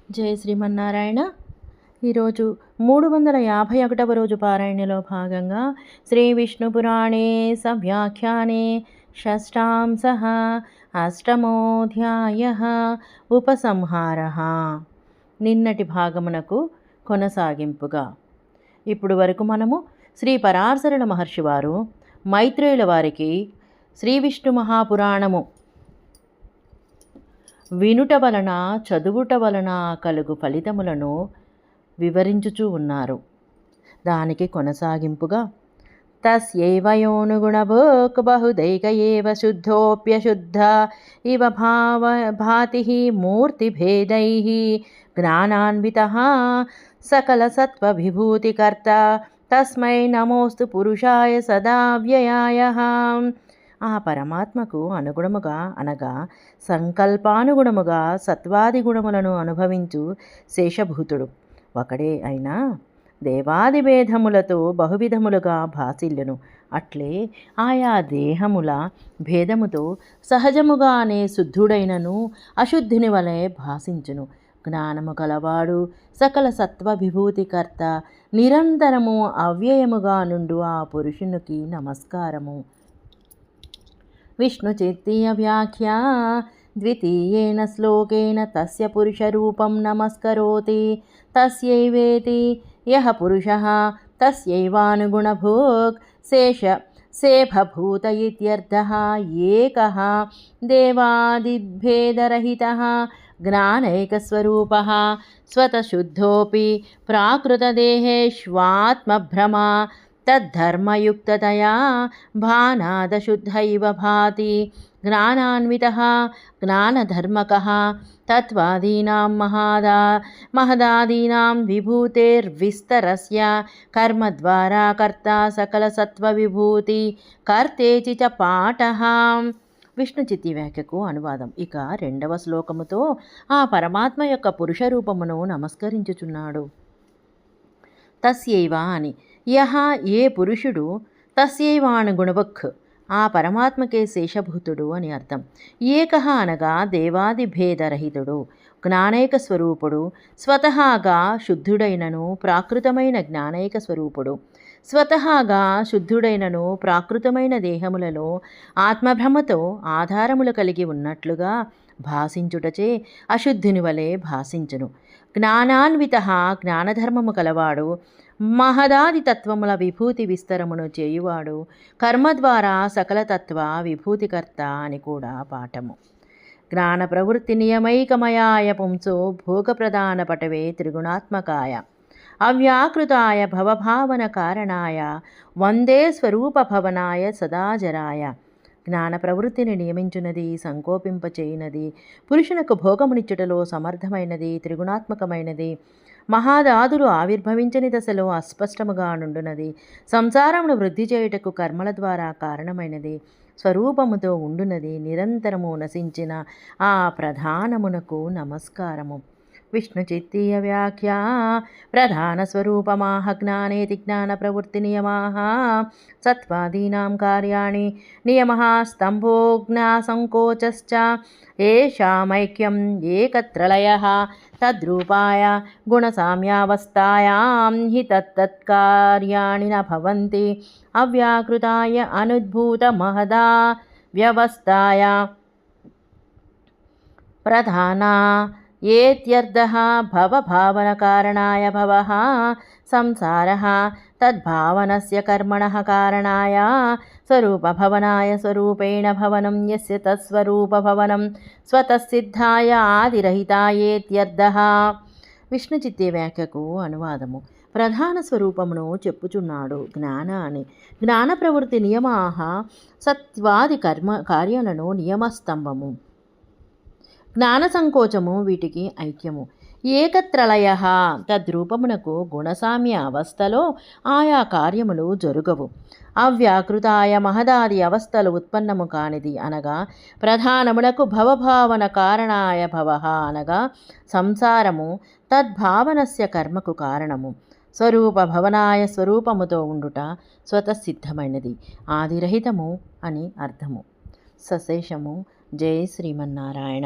జై శ్రీమన్నారాయణ. ఈరోజు 351వ రోజు పారాయణలో భాగంగా శ్రీ విష్ణు పురాణే సవ్యాఖ్యానే షష్టాంశః అష్టమోధ్యాయః ఉపసంహారః. నిన్నటి భాగమునకు కొనసాగింపుగా ఇప్పుడు వరకు మనము శ్రీ పరాశరుల మహర్షి వారు మైత్రేయుల వారికి శ్రీ విష్ణు మహాపురాణము వినుట వలన చదువుట వలన కలుగు ఫలితములను వివరించుచూ ఉన్నారు. దానికి కొనసాగింపుగా తస్యైవ యోనుగుణభోక్ బహుదైక ఏవ శుద్ధోప్యశుద్ధ ఇవ భాతి మూర్తిభేదై జ్ఞానాన్వితః సకల సత్వవిభూతికర్త తస్మై నమోస్తు పురుషాయ సదా వ్యయాయః. ఆ పరమాత్మకు అనుగుణముగా అనగా సంకల్పానుగుణముగా సత్వాది గుణములను అనుభవించు శేషభూతుడు ఒకడే అయినా దేవాది భేదములతో బహువిధములుగా భాసిల్లును. అట్లే ఆయా దేహముల భేదముతో సహజముగానే శుద్ధుడైనను అశుద్ధుని వలె భాసించును. జ్ఞానము కలవాడు సకల సత్వ విభూతికర్త నిరంతరము అవ్యయముగా నుండు ఆ పురుషునికి నమస్కారము. విష్ణుచిత్తీయ వ్యాఖ్యా ద్వితీయేన శ్లోకేన తస్య పురుషరూపం నమస్కరోతి తస్యైవేతి యః పురుషః తస్యైవానుగుణభోగ్ సేఫభూత ఇత్యర్థః. ఏకః దేవాదిభేదరహితః జ్ఞానైకస్వరూపः స్వతశుద్ధోపి ప్రాకృతదేహేష్వాత్మభ్రమా తద్ధర్మయుక్తతయా భానాదశుద్ధైవ భాతి. జ్ఞానాన్వితః జ్ఞానధర్మకః తత్వాదీనాం మహదాదీనాం విభూతేర్విస్తరస్య కర్మద్వారా కర్తా సకల సత్వవిభూతి కర్తేచి చ పాఠః. విష్ణుచిత్తి వ్యాఖ్యకు అనువాదం. ఇక 2వ శ్లోకముతో ఆ పరమాత్మ యొక్క పురుష రూపమును నమస్కరించుచున్నాడు. తస్యైవ అని యహ ఏ పురుషుడు తస్యైవానుగుణభుక్ ఆ పరమాత్మకే శేషభూతుడు అని అర్థం. ఏకః అనగా దేవాది భేదరహితుడు జ్ఞానైక స్వరూపుడు స్వతహాగా శుద్ధుడైనను ప్రాకృతమైన జ్ఞానైక స్వరూపుడు. స్వతహాగా శుద్ధుడైనను ప్రాకృతమైన దేహములలో ఆత్మభ్రమతో ఆధారములు కలిగి ఉన్నట్లుగా భాసించుటచే అశుద్ధుని వలె భాసించును. జ్ఞానాన్వితః జ్ఞానధర్మము కలవాడు మహదాది తత్వముల విభూతి విస్తరమును చేయువాడు కర్మ ద్వారా సకల తత్వ విభూతికర్త అని కూడా పాఠము. జ్ఞాన ప్రవృత్తి నియమైకమయాయ పుంసో భోగప్రదాన పటవే త్రిగుణాత్మకాయ అవ్యాకృతాయ భవభావన కారణాయ వందే స్వరూప భవనాయ సదాజరాయ. జ్ఞాన ప్రవృత్తిని నియమించున్నది సంకోపింపచేయునది పురుషునకు భోగమునిచ్చుటలో సమర్థమైనది త్రిగుణాత్మకమైనది మహాదాదులు ఆవిర్భవించని దశలో అస్పష్టముగా నుండునది సంసారమును వృద్ధి చేయుటకు కర్మల ద్వారా కారణమైనది స్వరూపముతో ఉండునది నిరంతరము నశించిన ఆ ప్రధానమునకు నమస్కారము. విష్ణుచిత్తీయ వ్యాఖ్యా ప్రధాన స్వరూపమాహ జ్ఞానేతి జ్ఞాన ప్రవృత్తి నియమాః సత్వాదీనాం కార్యాణి నియమః స్తంభో జ్ఞాసంకోచశ్చ ఏషామైక్యం ఏకత్రలయః తద్రూపాయ గుణసామ్యావస్థాయాం హి తత్తత్కార్యాణి న భవంతి అవ్యాకృతాయ అనుద్భూత మహదా వ్యవస్థాయ ప్రధానా ఏత్యర్థః భవభావనకారణాయ భవః సంసారః తద్భావనస్య కర్మణః కారణాయ స్వరూపభవనాయ స్వరూపేణ భవనం యస్య తత్స్వరూపభవనం స్వతఃసిద్ధాయ ఆదిరహితాయేత్యర్థః. విష్ణుచిత్తే వ్యాఖ్యకు అనువాదము. ప్రధాన స్వరూపమును చెప్పుచున్నాడు జ్ఞాన అని. జ్ఞాన ప్రవృత్తి నియమాః సత్వాది కార్యాలను నియమస్తంభము జ్ఞాన సంకోచము వీటికి ఐక్యము. ఏకత్రలయ తద్రూపమునకు గుణసామ్య అవస్థలో ఆయా కార్యములు జరుగవు. అవ్యాకృతాయ మహదాది అవస్థలు ఉత్పన్నము కానిది అనగా ప్రధానమునకు భవభావన కారణాయ భవః అనగా సంసారము తద్భావనస్య కర్మకు కారణము. స్వరూప భవనాయ స్వరూపముతో ఉండుట స్వతసిద్ధమైనది ఆదిరహితము అని అర్థము. సశేషము. జై శ్రీమన్నారాయణ.